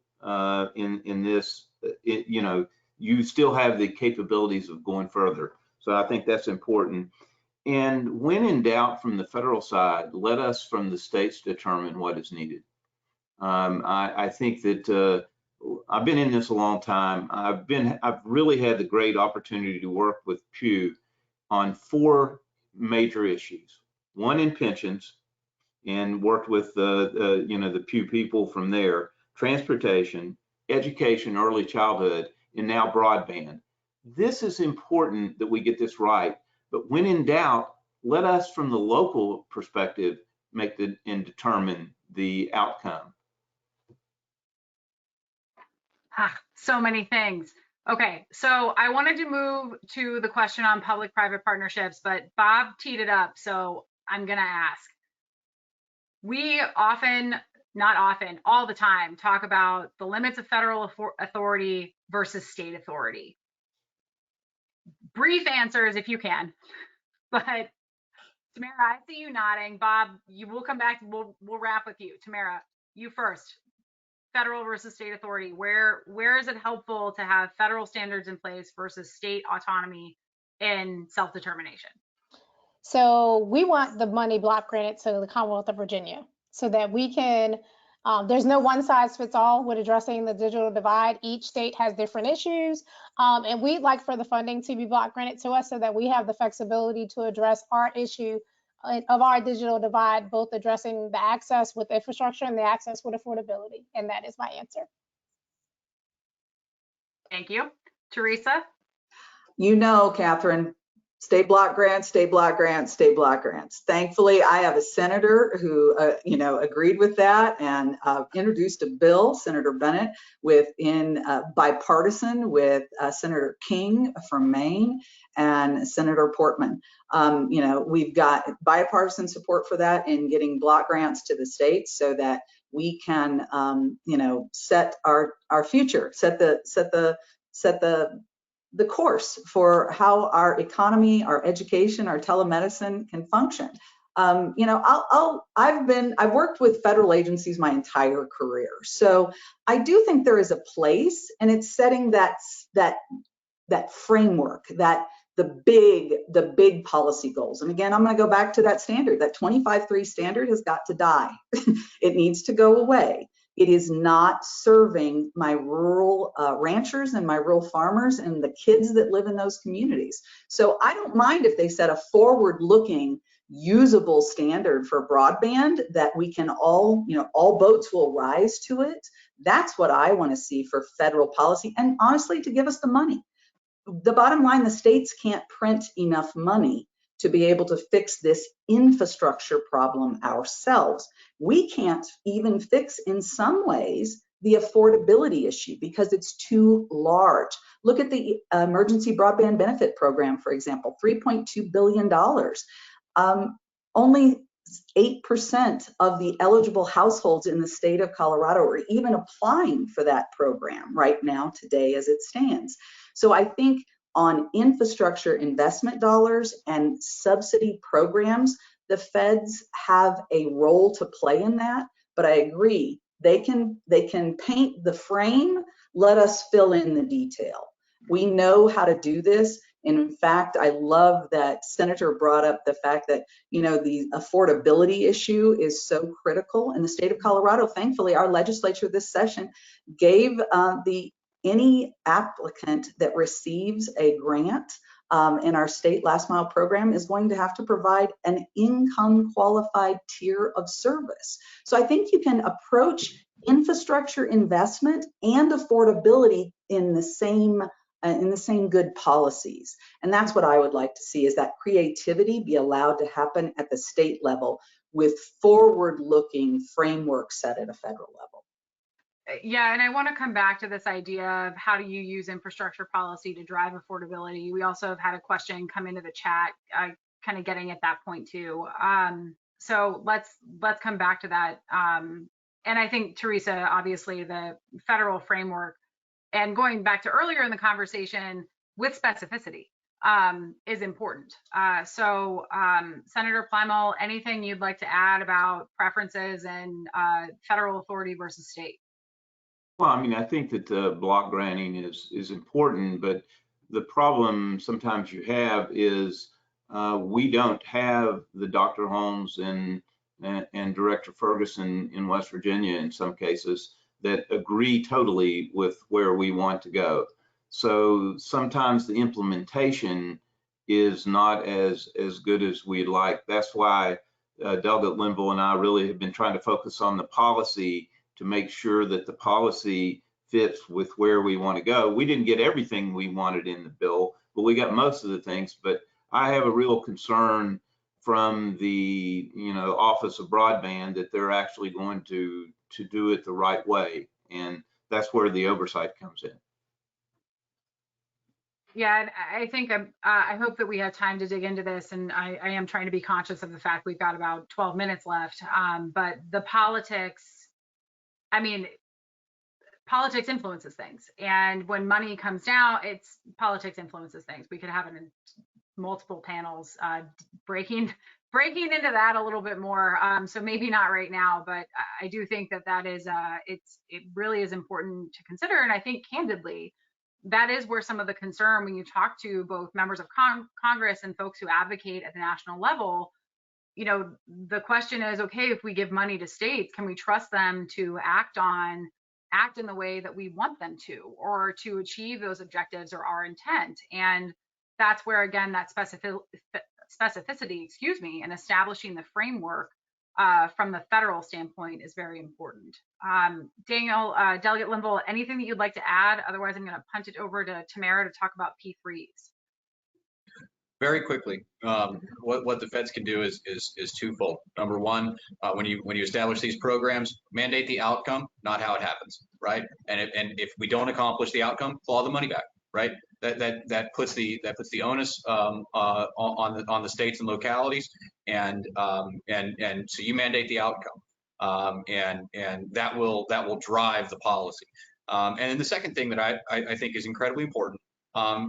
Speaker 3: in this, you still have the capabilities of going further. So I think that's important. And when in doubt from the federal side, let us from the states determine what is needed. I think that I've been in this a long time. I've really had the great opportunity to work with Pew on 4 major issues. One in pensions, and worked with the Pew people from there, transportation, education, early childhood, and now broadband. This is important that we get this right, but when in doubt, let us from the local perspective make and determine the outcome.
Speaker 1: So many things. Okay, so I wanted to move to the question on public-private partnerships, but Bob teed it up, so I'm gonna ask. We often, not often, all the time, talk about the limits of federal authority versus state authority. Brief answers if you can, but Tamarah, I see you nodding. Bob, you will come back, we'll wrap with you. Tamarah, you first. Federal versus state authority. Where is it helpful to have federal standards in place versus state autonomy in self-determination?
Speaker 4: So we want the money block granted to the Commonwealth of Virginia so that we can, there's no one size fits all with addressing the digital divide. Each state has different issues. And we'd like for the funding to be block granted to us so that we have the flexibility to address our issue of our digital divide, both addressing the access with infrastructure and the access with affordability. And that is my answer.
Speaker 1: Thank you. Teresa?
Speaker 5: You know, Kathryn, state block grants, state block grants, state block grants. Thankfully, I have a senator who, agreed with that and introduced a bill, Senator Bennett, bipartisan with Senator King from Maine and Senator Portman. We've got bipartisan support for that in getting block grants to the states so that we can, set our future, set the course for how our economy, our education, our telemedicine can function. I've worked with federal agencies my entire career. So I do think there is a place, and it's setting that framework, that the big policy goals. And again, I'm going to go back to that standard. That 25-3 standard has got to die. It needs to go away. It is not serving my rural ranchers and my rural farmers and the kids that live in those communities. So I don't mind if they set a forward-looking, usable standard for broadband that we can all boats will rise to it. That's what I want to see for federal policy, and honestly, to give us the money. The bottom line, the states can't print enough money to be able to fix this infrastructure problem ourselves. We can't even fix, in some ways, the affordability issue because it's too large. Look at the Emergency Broadband Benefit Program, for example, $3.2 billion. Only 8% of the eligible households in the state of Colorado are even applying for that program right now, today, as it stands. So I think on infrastructure investment dollars and subsidy programs, the feds have a role to play in that. But I agree, they can paint the frame, let us fill in the detail. We know how to do this. And in fact, I love that Senator brought up the fact that, the affordability issue is so critical in the state of Colorado. Thankfully, our legislature this session gave any applicant that receives a grant in our state last mile program is going to have to provide an income qualified tier of service. So I think you can approach infrastructure investment and affordability in the same good policies. And that's what I would like to see, is that creativity be allowed to happen at the state level with forward-looking framework set at a federal level.
Speaker 1: Yeah, and I want to come back to this idea of how do you use infrastructure policy to drive affordability. We also have had a question come into the chat, kind of getting at that point too. So let's come back to that. And I think, Teresa, obviously the federal framework, and going back to earlier in the conversation with specificity is important. So Senator Plymale, anything you'd like to add about preferences and federal authority versus state?
Speaker 3: Well, I think that block granting is important, but the problem sometimes you have is We don't have the Dr. Holmes and Director Ferguson in West Virginia in some cases that agree totally with where we want to go. So sometimes the implementation is not as good as we'd like. That's why Delegate Linville and I really have been trying to focus on the policy to make sure that the policy fits with where we want to go. We didn't get everything we wanted in the bill, but we got most of the things. But I have a real concern from the Office of Broadband that they're actually going to do it the right way, and that's where the oversight comes in.
Speaker 1: Yeah, and I think I hope that we have time to dig into this, and I am trying to be conscious of the fact we've got about 12 minutes left. But the politics, I mean, politics influences things, and when money comes down, politics influences things. We could have it in multiple panels breaking into that a little bit more. So maybe not right now, but I do think that is it really is important to consider, and I think candidly, that is where some of the concern when you talk to both members of Congress and folks who advocate at the national level, the question is, okay, if we give money to states, can we trust them to act in the way that we want them to, or to achieve those objectives or our intent? And that's where, again, that specificity, and establishing the framework from the federal standpoint is very important. Daniel, Delegate Linville, anything that you'd like to add? Otherwise, I'm going to punt it over to Tamarah to talk about P3s.
Speaker 2: Very quickly, what the feds can do is twofold. Number one, when you establish these programs, mandate the outcome, not how it happens, right? And if we don't accomplish the outcome, claw the money back, right? That puts the onus on the states and localities, and so you mandate the outcome, and that will drive the policy. And then the second thing that I think is incredibly important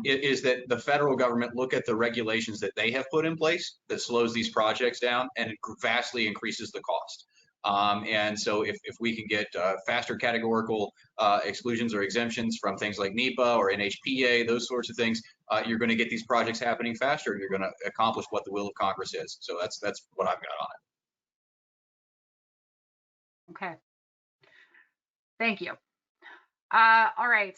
Speaker 2: is that the federal government look at the regulations that they have put in place that slows these projects down, and it vastly increases the cost. And so if we can get faster categorical exclusions or exemptions from things like NEPA or NHPA, those sorts of things, you're going to get these projects happening faster, and you're going to accomplish what the will of Congress is. So that's what I've got on it.
Speaker 1: Okay. Thank you. All right.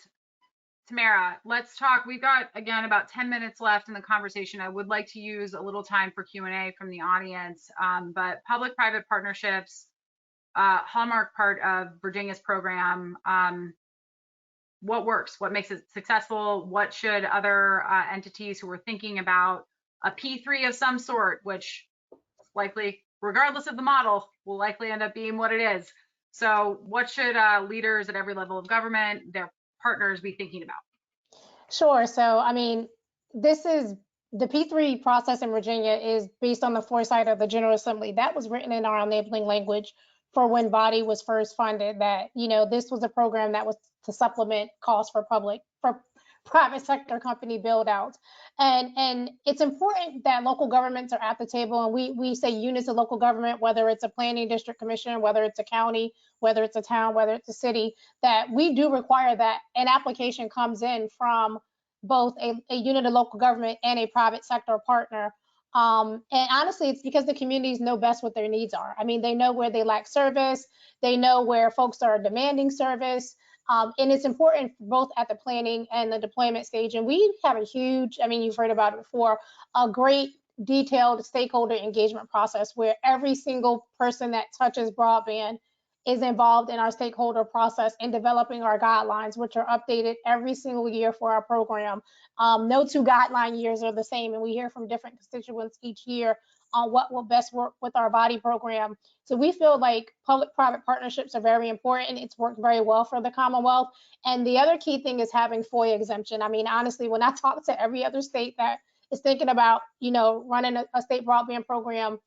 Speaker 1: Tamarah, let's talk. We've got, again, about 10 minutes left in the conversation. I would like to use a little time for Q&A from the audience, but public-private partnerships, hallmark part of Virginia's program. What works? What makes it successful? What should other entities who are thinking about a P3 of some sort, which likely, regardless of the model, will likely end up being what it is. So what should leaders at every level of government, their partners, be thinking about?
Speaker 4: Sure. So, I mean, this is the P3 process in Virginia is based on the foresight of the General Assembly. That was written in our enabling language for when body was first funded, that, this was a program that was to supplement costs for private sector company build out. And it's important that local governments are at the table, and we say units of local government, whether it's a planning district commission, whether it's a county, whether it's a town, whether it's a city, that we do require that an application comes in from both a unit of local government and a private sector partner. And honestly, it's because the communities know best what their needs are. I mean, they know where they lack service, they know where folks are demanding service. And it's important both at the planning and the deployment stage. And we have a huge, you've heard about it before, a great detailed stakeholder engagement process where every single person that touches broadband is involved in our stakeholder process in developing our guidelines, which are updated every single year for our program. No two guideline years are the same, and we hear from different constituents each year on what will best work with our body program. So we feel like public-private partnerships are very important. It's worked very well for the Commonwealth. And the other key thing is having FOIA exemption. I mean, honestly, when I talk to every other state that is thinking about, running a state broadband program,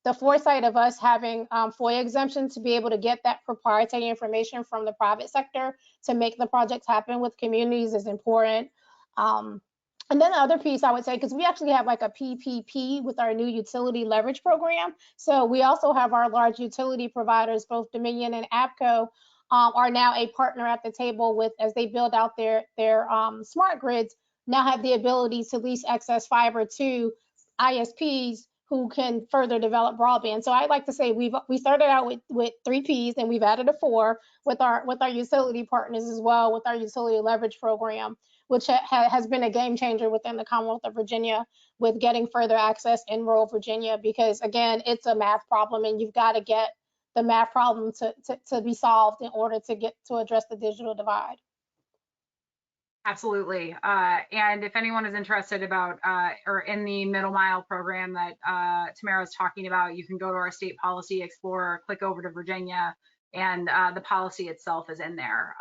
Speaker 4: the foresight of us having FOIA exemption to be able to get that proprietary information from the private sector to make the projects happen with communities is important. And then the other piece I would say, because we actually have like a PPP with our new utility leverage program. So we also have our large utility providers, both Dominion and APCO, are now a partner at the table with, as they build out their smart grids, now have the ability to lease excess fiber to ISPs who can further develop broadband. So I'd like to say we started out with 3 Ps and we've added a 4 with our utility partners as well, with our utility leverage program, which has been a game changer within the Commonwealth of Virginia with getting further access in rural Virginia, because again, it's a math problem and you've got to get the math problem to be solved in order to address the digital divide.
Speaker 1: Absolutely. And if anyone is interested about or in the middle mile program that Tamarah is talking about, you can go to our state policy explorer, click over to Virginia, and the policy itself is in there.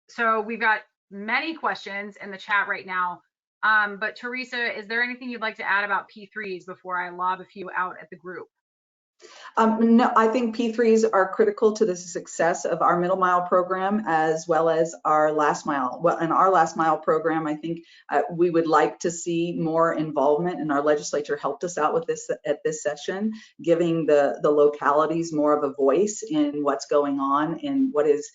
Speaker 1: So we've got many questions in the chat right now. But Teresa, is there anything you'd like to add about P3s before I lob a few out at the group?
Speaker 5: No, I think P3s are critical to the success of our middle mile program as well as our last mile. Well, in our last mile program, I think we would like to see more involvement, and our legislature helped us out with this at this session, giving the localities more of a voice in what's going on and what is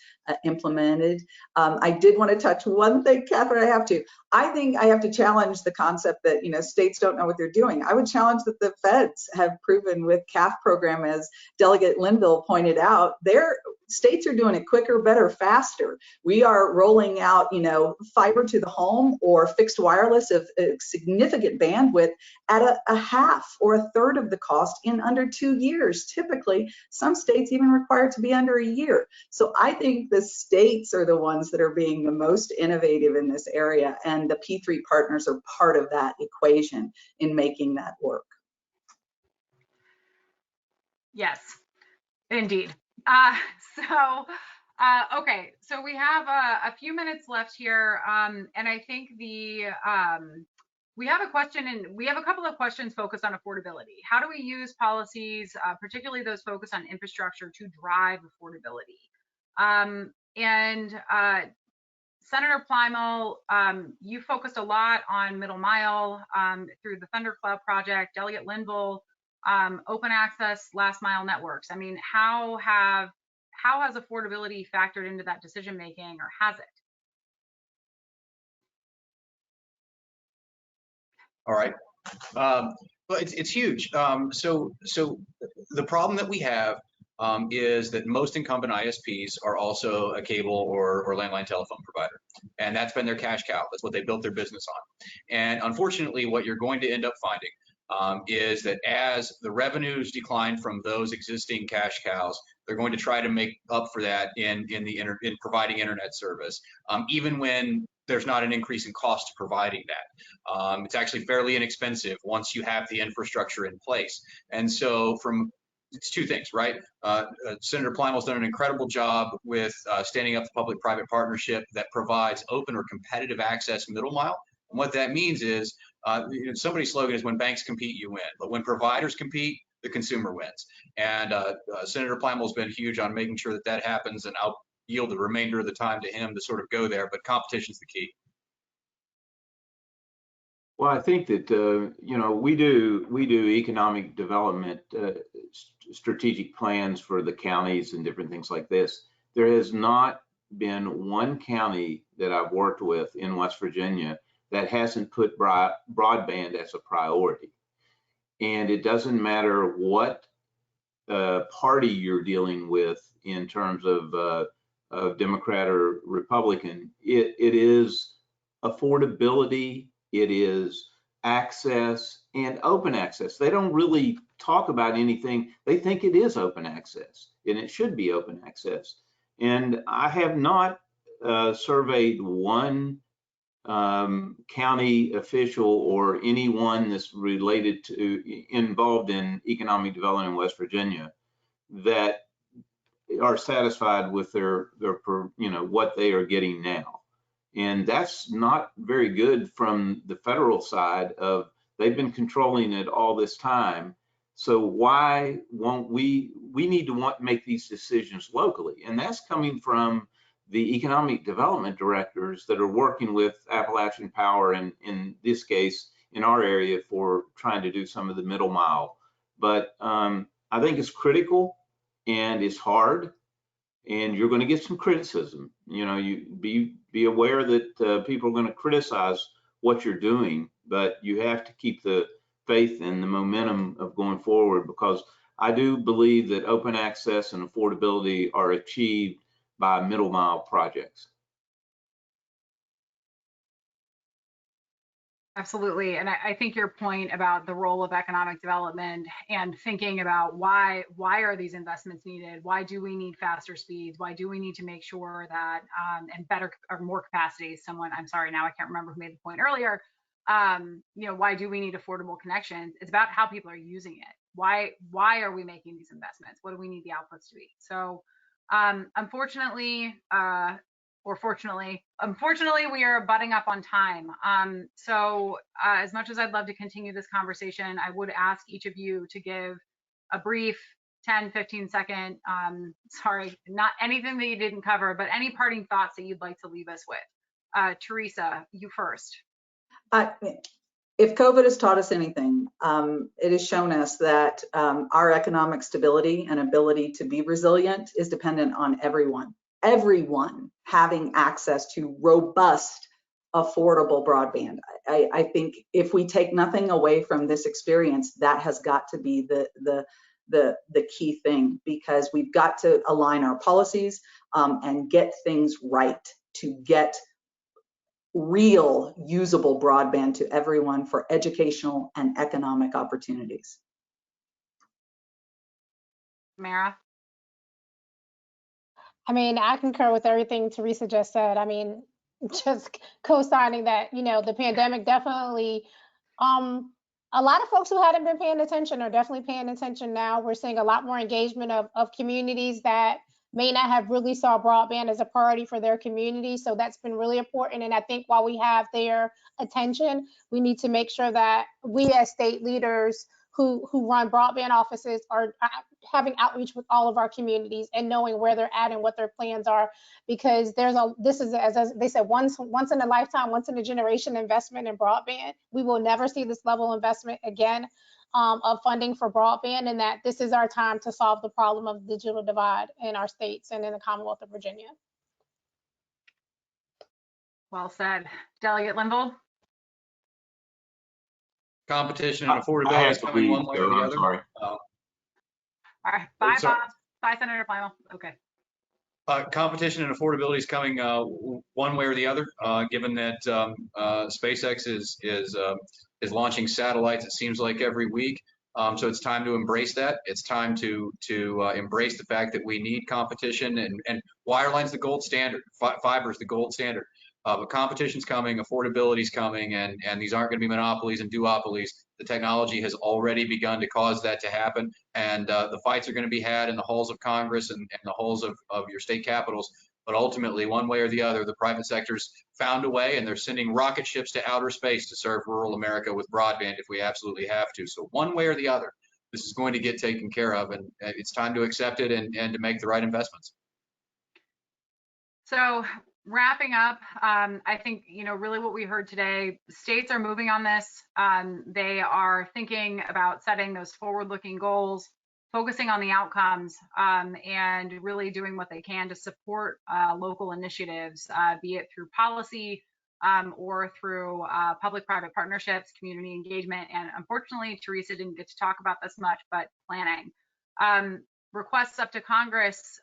Speaker 5: implemented. I did want to touch one thing, Kathryn, I think I have to challenge the concept that, you know, states don't know what they're doing. I would challenge that the feds have proven with CAF program, as Delegate Linville pointed out, their states are doing it quicker, better, faster. We are rolling out, you know, fiber to the home or fixed wireless of significant bandwidth at a half or a third of the cost in under 2 years. Typically, some states even require it to be under a year. So I think the states are the ones that are being the most innovative in this area, and the P3 partners are part of that equation in making that work.
Speaker 1: Yes, indeed. Okay, so we have a few minutes left here, and I think we have a question, and we have a couple of questions focused on affordability. How do we use policies, particularly those focused on infrastructure, to drive affordability? Senator Plymale, you focused a lot on middle mile through the Thundercloud project, Delegate Linville, open access, last mile networks. I mean, how has affordability factored into that decision making, or has it?
Speaker 2: All right. Well, it's huge. So the problem that we have is that most incumbent ISPs are also a cable or landline telephone provider, and that's been their cash cow. That's what they built their business on. And unfortunately, what you're going to end up finding is that as the revenues decline from those existing cash cows, they're going to try to make up for that in providing internet service, even when there's not an increase in cost to providing that. It's actually fairly inexpensive once you have the infrastructure in place. And so it's two things, right? Senator Plymale's done an incredible job with standing up the public-private partnership that provides open or competitive access middle mile. And what that means is, somebody's slogan is, when banks compete, you win. But when providers compete, the consumer wins. And Senator Plymale's been huge on making sure that that happens, and I'll yield the remainder of the time to him to sort of go there, but competition's the key.
Speaker 3: Well, I think that we do economic development strategic plans for the counties and different things like this. There has not been one county that I've worked with in West Virginia that hasn't put broadband as a priority. And it doesn't matter what party you're dealing with in terms of Democrat or Republican. It is affordability, it is access, and open access. They don't really talk about anything. They think it is open access, and it should be open access. And I have not surveyed one county official or anyone that's related to involved in economic development in West Virginia that are satisfied with their what they are getting now. And that's not very good from the federal side of, they've been controlling it all this time. So why won't we need to make these decisions locally? And that's coming from the economic development directors that are working with Appalachian Power, and in this case, in our area, for trying to do some of the middle mile. But I think it's critical and it's hard, and you're going to get some criticism. You be aware that people are going to criticize what you're doing, but you have to keep the faith in the momentum of going forward, because I do believe that open access and affordability are achieved by middle mile projects.
Speaker 1: Absolutely. And I think your point about the role of economic development and thinking about why are these investments needed? Why do we need faster speeds? Why do we need to make sure that and better or more capacity? I'm sorry, now I can't remember who made the point earlier. Why do we need affordable connections? It's about how people are using it. Why are we making these investments? What do we need the outputs to be? So unfortunately, we are butting up on time. So as much as I'd love to continue this conversation, I would ask each of you to give a brief 10, 15 second, sorry, not anything that you didn't cover, but any parting thoughts that you'd like to leave us with. Teresa, you first.
Speaker 5: If COVID has taught us anything, it has shown us that our economic stability and ability to be resilient is dependent on everyone having access to robust, affordable broadband. I think if we take nothing away from this experience, that has got to be the key thing, because we've got to align our policies and get things right to get real usable broadband to everyone for educational and economic opportunities.
Speaker 1: Tamarah?
Speaker 4: I mean, I concur with everything Teresa just said. I mean, just co-signing that, the pandemic definitely, a lot of folks who hadn't been paying attention are definitely paying attention now. We're seeing a lot more engagement of communities that may not have really saw broadband as a priority for their community. So that's been really important. And I think while we have their attention, we need to make sure that we as state leaders who run broadband offices are having outreach with all of our communities and knowing where they're at and what their plans are, because this is, as they said, once in a lifetime, once in a generation investment in broadband. We will never see this level of investment again of funding for broadband, and that this is our time to solve the problem of the digital divide in our states and in the Commonwealth of Virginia.
Speaker 1: Well said. Delegate Linville?
Speaker 2: Competition and affordability is coming one way or the other.
Speaker 3: Sorry.
Speaker 1: All right. Bye, Bob. Bye, Senator Plymale. Okay.
Speaker 2: Competition and affordability is coming one way or the other, given that SpaceX is launching satellites, it seems like, every week. So it's time to embrace that. It's time to embrace the fact that we need competition, and wireline's the gold standard. Fiber is the gold standard. But competition's coming, affordability's coming, and these aren't going to be monopolies and duopolies. The technology has already begun to cause that to happen, and the fights are going to be had in the halls of Congress and the halls of your state capitals. But ultimately, one way or the other, the private sector's found a way, and they're sending rocket ships to outer space to serve rural America with broadband if we absolutely have to. So one way or the other, this is going to get taken care of, and it's time to accept it and to make the right investments.
Speaker 1: So wrapping up, I think, really what we heard today, states are moving on this. They are thinking about setting those forward-looking goals, focusing on the outcomes, and really doing what they can to support local initiatives, be it through policy or through public-private partnerships, community engagement, and unfortunately, Teresa didn't get to talk about this much, but planning. Requests up to Congress,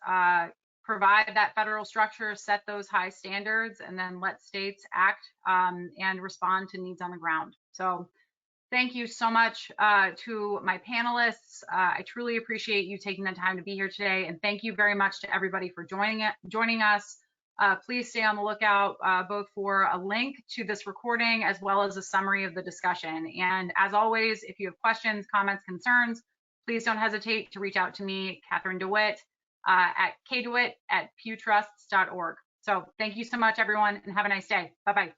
Speaker 1: provide that federal structure, set those high standards, and then let states act and respond to needs on the ground. So thank you so much to my panelists. I truly appreciate you taking the time to be here today, and thank you very much to everybody for joining us. Please stay on the lookout both for a link to this recording as well as a summary of the discussion. And as always, if you have questions, comments, concerns, please don't hesitate to reach out to me, Kathryn de Wit, at kdewitt@pewtrusts.org. So thank you so much, everyone, and have a nice day. Bye-bye.